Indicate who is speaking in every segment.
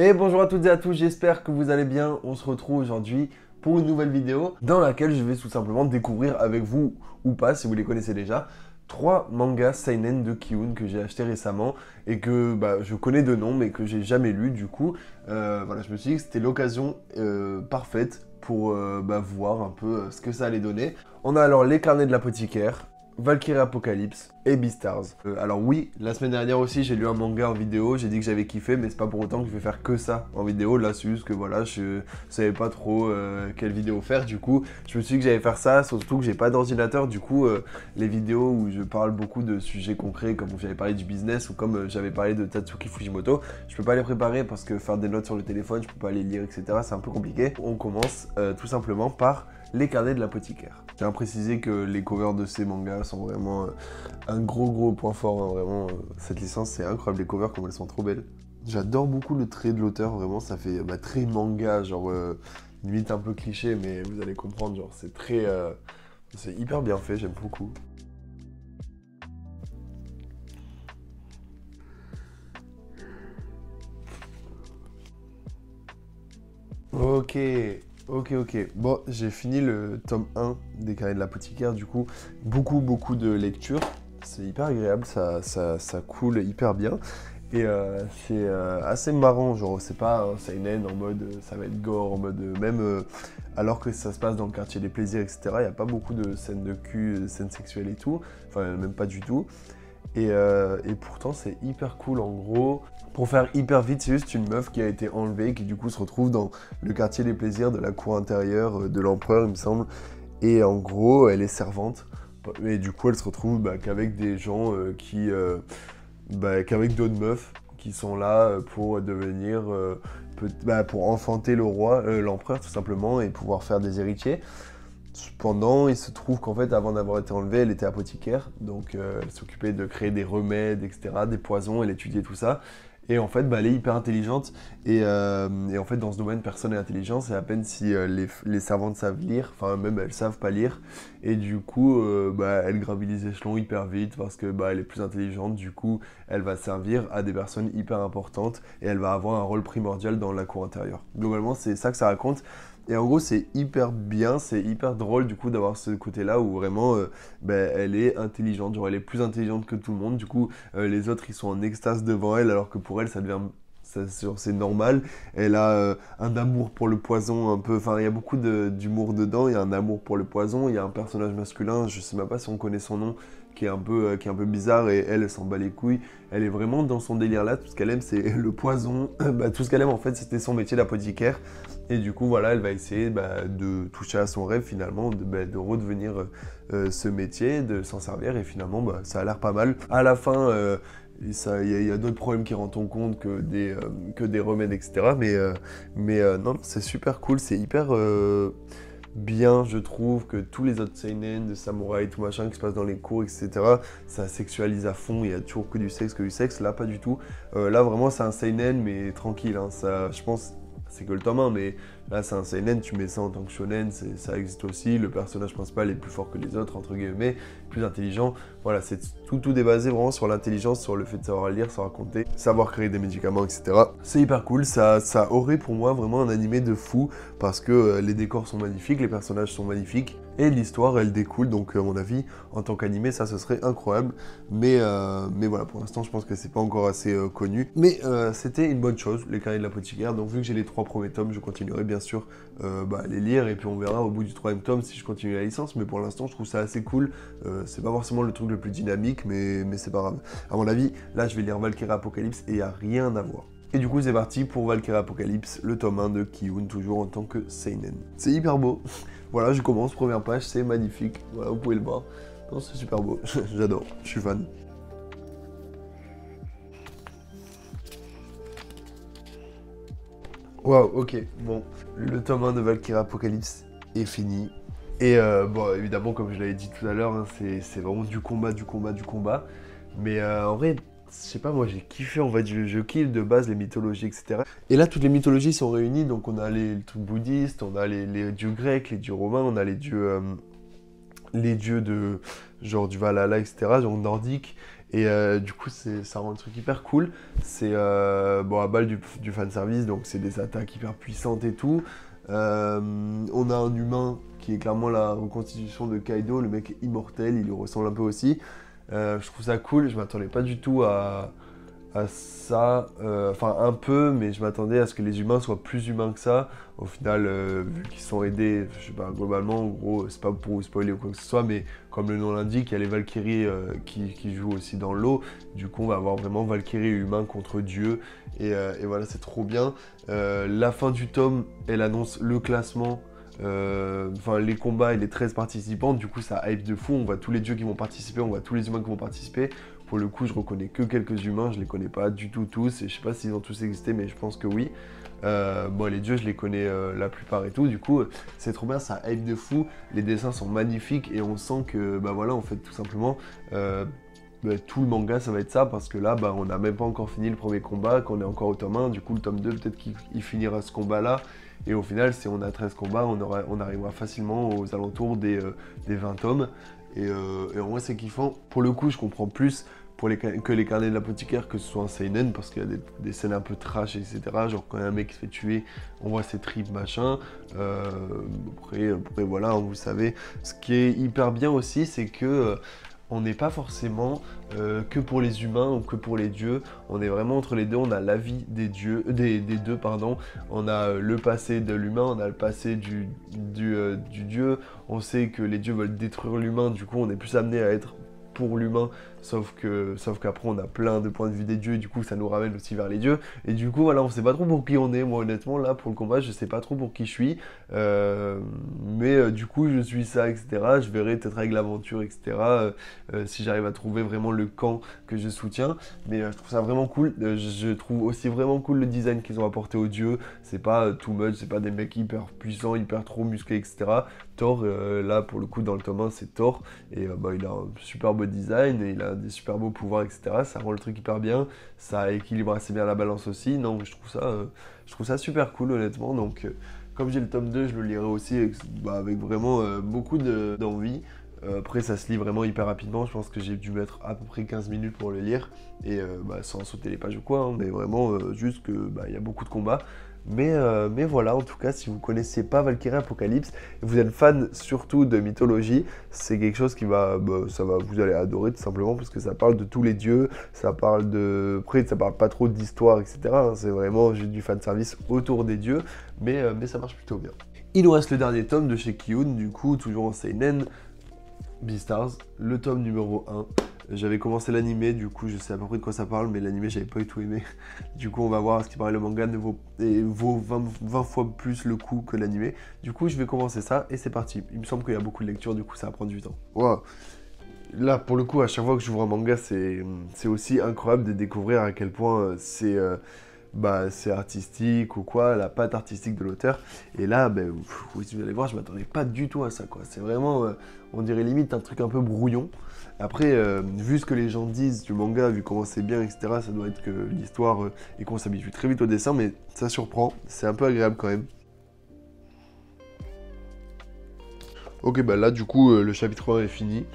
Speaker 1: Et bonjour à toutes et à tous, j'espère que vous allez bien. On se retrouve aujourd'hui pour une nouvelle vidéo dans laquelle je vais tout simplement découvrir avec vous ou pas, si vous les connaissez déjà, 3 mangas seinen de Kiun que j'ai acheté récemment et que je connais de nom mais que j'ai jamais lu. Du coup, voilà, je me suis dit que c'était l'occasion parfaite pour voir un peu ce que ça allait donner. On a alors Les Carnets de l'Apothicaire, Valkyrie Apocalypse et Beastars. Alors oui, la semaine dernière aussi, j'ai lu un manga en vidéo, j'ai dit que j'avais kiffé, mais c'est pas pour autant que je vais faire que ça en vidéo. Là, c'est juste que voilà, je savais pas trop quelle vidéo faire, du coup, je me suis dit que j'allais faire ça, surtout que j'ai pas d'ordinateur, du coup, les vidéos où je parle beaucoup de sujets concrets, comme j'avais parlé du business ou comme j'avais parlé de Tatsuki Fujimoto, je peux pas les préparer parce que faire des notes sur le téléphone, je peux pas les lire, etc. C'est un peu compliqué. On commence tout simplement par Les Carnets de l'Apothicaire. Je tiens à préciser que les covers de ces mangas sont vraiment un gros point fort, hein, vraiment. Cette licence, c'est incroyable, les covers, comme elles sont trop belles. J'adore beaucoup le trait de l'auteur, vraiment, ça fait très manga, genre limite un peu cliché, mais vous allez comprendre, genre c'est très... c'est hyper bien fait, j'aime beaucoup. Ok, ok. Bon, j'ai fini le tome 1 des Carnets de l'Apothicaire, du coup, beaucoup de lecture. C'est hyper agréable, ça coule hyper bien. Et c'est assez marrant, genre c'est pas un seinen en mode ça va être gore, en mode même alors que ça se passe dans le quartier des plaisirs, etc. Il n'y a pas beaucoup de scènes de cul, de scènes sexuelles et tout, enfin même pas du tout. Et pourtant c'est hyper cool en gros. Pour faire hyper vite, c'est juste une meuf qui a été enlevée, qui du coup se retrouve dans le quartier des plaisirs de la cour intérieure de l'empereur, il me semble. Et en gros, elle est servante. Et du coup, elle se retrouve qu'avec des gens qu'avec d'autres meufs qui sont là pour devenir, pour enfanter le roi, l'empereur tout simplement, et pouvoir faire des héritiers. Cependant, il se trouve qu'en fait, avant d'avoir été enlevée, elle était apothicaire, donc elle s'occupait de créer des remèdes, etc., des poisons, elle étudiait tout ça. Et en fait, elle est hyper intelligente. Et en fait, dans ce domaine, personne n'est intelligent. C'est à peine si les servantes savent lire. Enfin, même elles savent pas lire. Et du coup, elle gravit les échelons hyper vite parce que elle est plus intelligente. Du coup, elle va servir à des personnes hyper importantes. Et elle va avoir un rôle primordial dans la cour intérieure. Globalement, c'est ça que ça raconte. Et en gros, c'est hyper bien, c'est hyper drôle du coup d'avoir ce côté-là où vraiment elle est intelligente, genre elle est plus intelligente que tout le monde. Du coup, les autres ils sont en extase devant elle alors que pour elle ça devient c'est normal. Elle a un amour pour le poison un peu, enfin il y a beaucoup d'humour dedans, il y a un amour pour le poison, il y a un personnage masculin, je sais même pas si on connaît son nom, qui est un peu bizarre et elle s'en bat les couilles. Elle est vraiment dans son délire là, tout ce qu'elle aime c'est le poison, tout ce qu'elle aime en fait c'était son métier d'apothicaire. Et du coup, voilà, elle va essayer de toucher à son rêve finalement, de redevenir ce métier, de s'en servir. Et finalement, ça a l'air pas mal. À la fin, il y a d'autres problèmes qui rentrent en compte que des remèdes, etc. Non, c'est super cool, c'est hyper bien, je trouve, que tous les autres seinen de samouraï, tout machin qui se passe dans les cours, etc. Ça sexualise à fond, il y a toujours que du sexe, que du sexe. Là, pas du tout. Là, vraiment, c'est un seinen, mais tranquille. Hein, ça, je pense c'est que le tome 1, mais là c'est un seinen, tu mets ça en tant que shonen, ça existe aussi, le personnage principal est plus fort que les autres, entre guillemets, plus intelligent. Voilà, c'est tout est basé vraiment sur l'intelligence, sur le fait de savoir lire, savoir raconter, savoir créer des médicaments, etc. C'est hyper cool, ça aurait pour moi vraiment un animé de fou, parce que les décors sont magnifiques, les personnages sont magnifiques, et l'histoire elle découle, donc à mon avis, en tant qu'animé, ça ce serait incroyable. Mais voilà, pour l'instant je pense que c'est pas encore assez connu. Mais c'était une bonne chose, les Carnets de l'Apothicaire, donc vu que j'ai les 3 premiers tomes, je continuerai bien sûr à les lire, et puis on verra au bout du 3e tome si je continue la licence, mais pour l'instant je trouve ça assez cool. C'est pas forcément le truc le plus dynamique, mais c'est pas grave. À mon avis, là je vais lire Valkyrie Apocalypse et il n'y a rien à voir. Et du coup c'est parti pour Valkyrie Apocalypse, le tome 1 de Kiun, toujours en tant que seinen. C'est hyper beau. Voilà, je commence, première page, c'est magnifique. Voilà, vous pouvez le voir. Non, c'est super beau. J'adore, je suis fan. Waouh, ok, bon. Le tome 1 de Valkyrie Apocalypse est fini. Et bon, évidemment, comme je l'avais dit tout à l'heure, hein, c'est vraiment du combat. Mais en vrai, je sais pas, moi j'ai kiffé, en fait, je kiffe de base les mythologies, etc. Et là, toutes les mythologies sont réunies, donc on a les trucs bouddhistes, on a les dieux grecs, les dieux romains, on a les dieux de genre du Valhalla, etc., genre nordique. Et du coup, ça rend le truc hyper cool. C'est bon, à balle du fanservice, donc c'est des attaques hyper puissantes et tout. On a un humain qui est clairement la reconstitution de Kaido, le mec est immortel, il lui ressemble un peu aussi. Je trouve ça cool, je m'attendais pas du tout à ça, enfin un peu, mais je m'attendais à ce que les humains soient plus humains que ça. Au final, vu qu'ils sont aidés, je sais pas, globalement, en gros, c'est pas pour vous spoiler ou quoi que ce soit, mais comme le nom l'indique, il y a les Valkyries qui jouent aussi dans l'eau. Du coup, on va avoir vraiment Valkyrie humain contre Dieu, et voilà, c'est trop bien. La fin du tome, elle annonce le classement. Enfin, les combats et les 13 participants, du coup ça hype de fou, on voit tous les dieux qui vont participer, on voit tous les humains qui vont participer. Pour le coup, je reconnais que quelques humains, je les connais pas du tout tous, et je sais pas s'ils ont tous existé, mais je pense que oui. Bon, les dieux, je les connais la plupart et tout, du coup, c'est trop bien, ça hype de fou, les dessins sont magnifiques, et on sent que, bah voilà, en fait, tout simplement, tout le manga, ça va être ça, parce que là, bah, on n'a même pas encore fini le premier combat, qu'on est encore au tome 1, du coup, le tome 2, peut-être qu'il finira ce combat-là, et au final, si on a 13 combats, on arrivera facilement aux alentours des 20 tomes. Et en vrai, c'est kiffant. Pour le coup, je comprends plus que les carnets de l'apothicaire que ce soit un seinen, parce qu'il y a des scènes un peu trash, etc. Genre quand un mec se fait tuer, on voit ses tripes, machin. Après, voilà, hein, vous savez. Ce qui est hyper bien aussi, c'est que on n'est pas forcément que pour les humains ou que pour les dieux. On est vraiment entre les deux. On a la vie des dieux, des deux, pardon. On a le passé de l'humain, on a le passé du dieu. On sait que les dieux veulent détruire l'humain. Du coup, on est plus amené à être pour l'humain, sauf qu'après on a plein de points de vue des dieux, et du coup ça nous ramène aussi vers les dieux, et du coup voilà, on sait pas trop pour qui on est. Moi honnêtement là pour le combat je sais pas trop pour qui je suis, mais du coup je suis ça, etc. Je verrai peut-être avec l'aventure, etc. Si j'arrive à trouver vraiment le camp que je soutiens, mais je trouve ça vraiment cool. Je trouve aussi vraiment cool le design qu'ils ont apporté aux dieux, c'est pas too much, c'est pas des mecs hyper puissants, hyper trop musclés, etc. Thor, là pour le coup dans le tome 1 c'est Thor, et bah, il a un super beau design, et il a des super beaux pouvoirs, etc. Ça rend le truc hyper bien, ça équilibre assez bien la balance aussi, donc je trouve ça super cool honnêtement, donc comme j'ai le tome 2, je le lirai aussi avec vraiment beaucoup d'envie. Après ça se lit vraiment hyper rapidement, je pense que j'ai dû mettre à peu près 15 minutes pour le lire, et sans sauter les pages ou quoi, hein, mais vraiment juste que il y a beaucoup de combats. Mais voilà, en tout cas, si vous connaissez pas Valkyrie Apocalypse, et vous êtes fan surtout de mythologie, c'est quelque chose qui vous allez adorer tout simplement, parce que ça parle de tous les dieux, ça parle de... Après, ça parle pas trop d'histoire, etc. hein, c'est vraiment juste du fanservice autour des dieux, mais ça marche plutôt bien. Il nous reste le dernier tome de chez Kiyun, du coup, toujours en seinen, Beastars, le tome numéro 1. J'avais commencé l'animé, du coup je sais à peu près de quoi ça parle, mais l'animé j'avais pas du tout aimé. Du coup on va voir, à ce qui paraît le manga vaut 20 fois plus le coup que l'animé. Du coup je vais commencer ça et c'est parti. Il me semble qu'il y a beaucoup de lecture, du coup ça va prendre du temps. Wow. Là pour le coup à chaque fois que j'ouvre un manga c'est aussi incroyable de découvrir à quel point c'est artistique ou quoi, la patte artistique de l'auteur. Et là, vous allez voir, je m'attendais pas du tout à ça, quoi. C'est vraiment, on dirait limite un truc un peu brouillon. Après, vu ce que les gens disent du manga, vu comment c'est bien, etc., ça doit être que l'histoire, et qu'on s'habitue très vite au dessin, mais ça surprend, c'est un peu agréable quand même. Ok, bah là, du coup, le chapitre 1 est fini.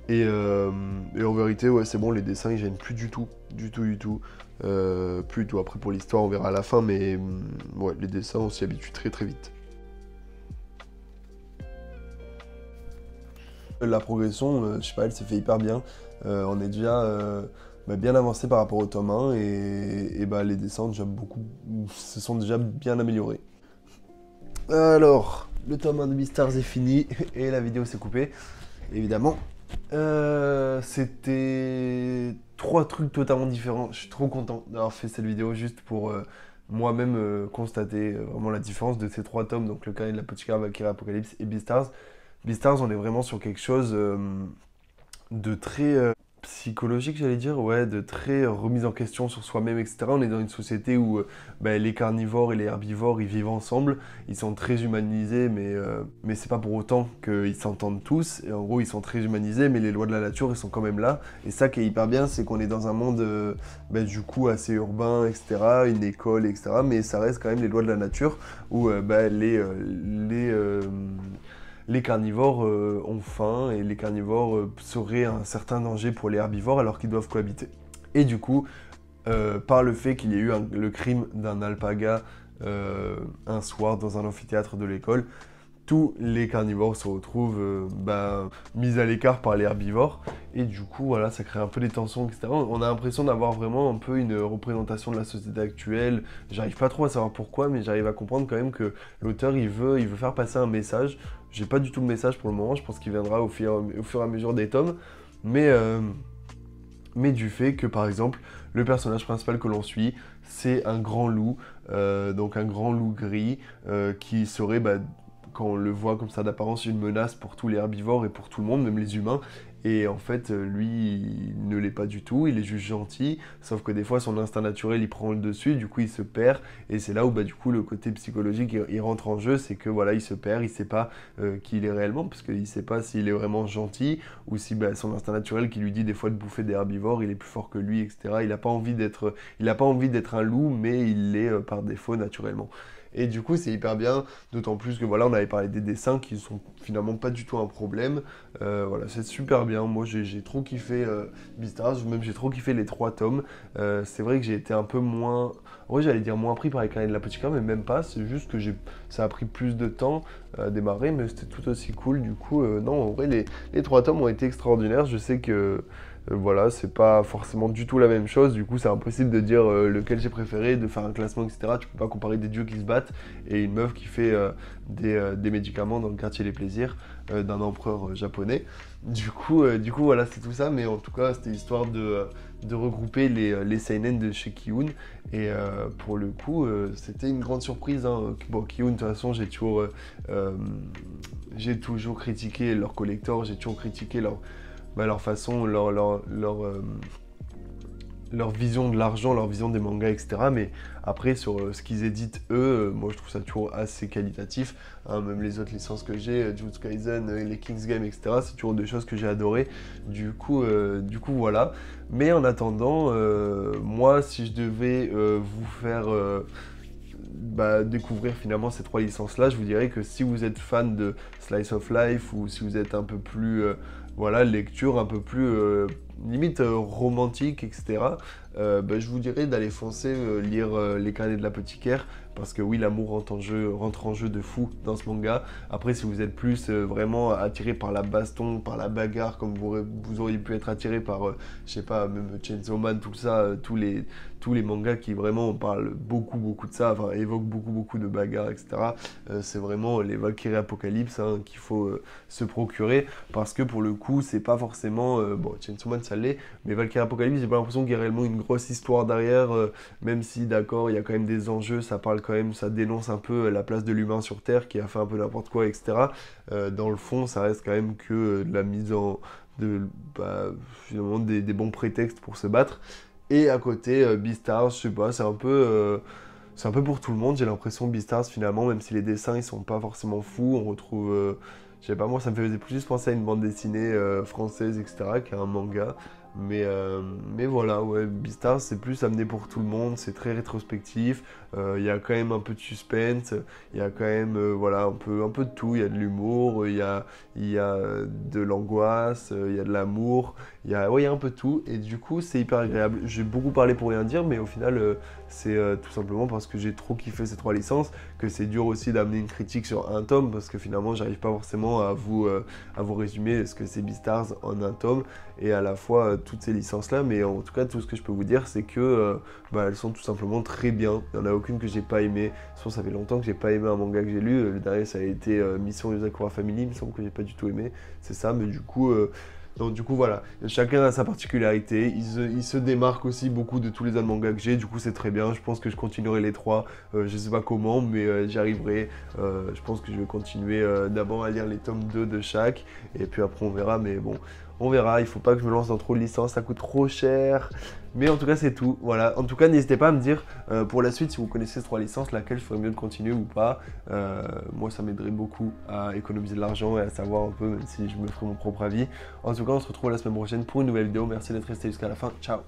Speaker 1: Et en vérité, ouais, c'est bon, les dessins, ils gênent plus du tout. Du tout, du tout. Plus du tout. Après, pour l'histoire, on verra à la fin, mais ouais, les dessins, on s'y habitue très très vite. La progression, je sais pas, elle s'est fait hyper bien. On est déjà bien avancé par rapport au tome 1, et les dessins se sont déjà bien améliorés. Alors, le tome 1 de Beastars est fini, et la vidéo s'est coupée, évidemment. C'était 3 trucs totalement différents. Je suis trop content d'avoir fait cette vidéo juste pour moi-même constater vraiment la différence de ces 3 tomes, donc le carnet de l'apothicaire, Valkyrie Apocalypse et Beastars. Beastars, on est vraiment sur quelque chose de très psychologique, j'allais dire, ouais, de très remise en question sur soi-même, etc. On est dans une société où les carnivores et les herbivores, ils vivent ensemble, ils sont très humanisés, mais c'est pas pour autant qu'ils s'entendent tous, et en gros, ils sont très humanisés, mais les lois de la nature, ils sont quand même là, et ça qui est hyper bien, c'est qu'on est dans un monde, du coup, assez urbain, etc., une école, etc., mais ça reste quand même les lois de la nature, où les carnivores ont faim et les carnivores seraient un certain danger pour les herbivores alors qu'ils doivent cohabiter. Et du coup, par le fait qu'il y ait eu le crime d'un alpaga un soir dans un amphithéâtre de l'école, tous les carnivores se retrouvent mis à l'écart par les herbivores. Et du coup, voilà, ça crée un peu des tensions, etc. On a l'impression d'avoir vraiment un peu une représentation de la société actuelle. J'arrive pas trop à savoir pourquoi, mais j'arrive à comprendre quand même que l'auteur, il veut faire passer un message. J'ai pas du tout le message pour le moment, je pense qu'il viendra au fur et à mesure des tomes. Mais du fait que, par exemple, le personnage principal que l'on suit, c'est un grand loup, donc un grand loup gris, qui serait, quand on le voit comme ça d'apparence, une menace pour tous les herbivores et pour tout le monde, même les humains. Et en fait, lui, il ne l'est pas du tout, il est juste gentil, sauf que des fois, son instinct naturel, il prend le dessus, du coup, il se perd, et c'est là où, du coup, le côté psychologique, il rentre en jeu, c'est que, voilà, il se perd, il sait pas qui il est réellement, parce qu'il sait pas s'il est vraiment gentil, ou si son instinct naturel qui lui dit des fois de bouffer des herbivores, il est plus fort que lui, etc. Il n'a pas envie d'être un loup, mais il l'est par défaut naturellement. Et du coup, c'est hyper bien, d'autant plus que voilà, on avait parlé des dessins qui sont finalement pas du tout un problème. Voilà, c'est super bien. Moi, j'ai trop kiffé Beastars, même j'ai trop kiffé les 3 tomes. C'est vrai que j'ai été un peu moins. En vrai, j'allais dire moins pris par les carnets de l'apothicaire, mais même pas. C'est juste que ça a pris plus de temps à démarrer, mais c'était tout aussi cool. Du coup, non, en vrai, les 3 tomes ont été extraordinaires. Je sais que. Voilà, c'est pas forcément du tout la même chose, du coup c'est impossible de dire lequel j'ai préféré, de faire un classement, etc. Tu peux pas comparer des dieux qui se battent et une meuf qui fait des médicaments dans le quartier des plaisirs d'un empereur japonais. Du coup, voilà, c'est tout ça, mais en tout cas c'était histoire de regrouper les seinen de chez Kiun, et pour le coup c'était une grande surprise, hein. Bon, Kiun de toute façon j'ai toujours critiqué leur collector, j'ai toujours critiqué leur façon, leur vision de l'argent, leur vision des mangas, etc. Mais après, sur ce qu'ils éditent, eux, moi je trouve ça toujours assez qualitatif. Hein, même les autres licences que j'ai, Jujutsu Kaisen, les King's Game, etc., c'est toujours des choses que j'ai adorées. Du coup, voilà. Mais en attendant, moi, si je devais vous faire découvrir finalement ces 3 licences-là, je vous dirais que si vous êtes fan de Slice of Life, ou si vous êtes un peu plus lecture un peu plus limite romantique, etc., je vous dirais d'aller foncer lire Les Carnets de l'Apothicaire, parce que oui, l'amour rentre en jeu de fou dans ce manga. Après, si vous êtes plus vraiment attiré par la baston, par la bagarre, comme vous auriez pu être attiré par, je sais pas, même Chainsaw Man, tout ça, tous les mangas qui vraiment parlent beaucoup de ça, enfin évoquent beaucoup de bagarres, etc. C'est vraiment les Valkyrie Apocalypse, hein, qu'il faut se procurer, parce que pour le coup, c'est pas forcément... bon, Chainsaw Man, ça l'est, mais Valkyrie Apocalypse, j'ai pas l'impression qu'il y a réellement une grosse histoire derrière, même si, d'accord, il y a quand même des enjeux, ça parle quand même, ça dénonce un peu la place de l'humain sur Terre, qui a fait un peu n'importe quoi, etc. Dans le fond, ça reste quand même que de la mise en... finalement, des bons prétextes pour se battre. Et à côté, Beastars, je sais pas, c'est un peu pour tout le monde, j'ai l'impression, Beastars, finalement, même si les dessins, ils sont pas forcément fous, on retrouve... je sais pas, moi, ça me faisait plus penser à une bande dessinée française, etc., qu'à un manga. Mais voilà, ouais, Beastars, c'est plus amené pour tout le monde, c'est très rétrospectif, il y a quand même un peu de suspense, il y a quand même voilà, un peu de tout, il y a de l'humour, il y a de l'angoisse, il y a de l'amour, il y a un peu de tout, et du coup c'est hyper agréable. J'ai beaucoup parlé pour rien dire, mais au final c'est tout simplement parce que j'ai trop kiffé ces 3 licences, que c'est dur aussi d'amener une critique sur un tome, parce que finalement j'arrive pas forcément à vous résumer ce que c'est Beastars en un tome, et à la fois toutes ces licences-là, mais en tout cas, tout ce que je peux vous dire, c'est que elles sont tout simplement très bien. Il n'y en a aucune que j'ai pas aimé. Sinon, ça fait longtemps que j'ai pas aimé un manga que j'ai lu. Le dernier, ça a été Mission Yozakura Family, il me semble que j'ai pas du tout aimé. C'est ça, mais du coup, voilà, chacun a sa particularité, il se démarque aussi beaucoup de tous les autres mangas que j'ai, du coup c'est très bien, je pense que je continuerai les 3, je sais pas comment, mais j'y arriverai, je pense que je vais continuer d'abord à lire les tomes 2 de chaque, et puis après on verra, mais bon, on verra, il faut pas que je me lance dans trop de licences, ça coûte trop cher. Mais en tout cas, c'est tout. Voilà. En tout cas, n'hésitez pas à me dire pour la suite, si vous connaissez ces 3 licences, laquelle je ferais mieux de continuer ou pas. Moi, ça m'aiderait beaucoup à économiser de l'argent et à savoir un peu, même si je me ferai mon propre avis. En tout cas, on se retrouve la semaine prochaine pour une nouvelle vidéo. Merci d'être resté jusqu'à la fin. Ciao!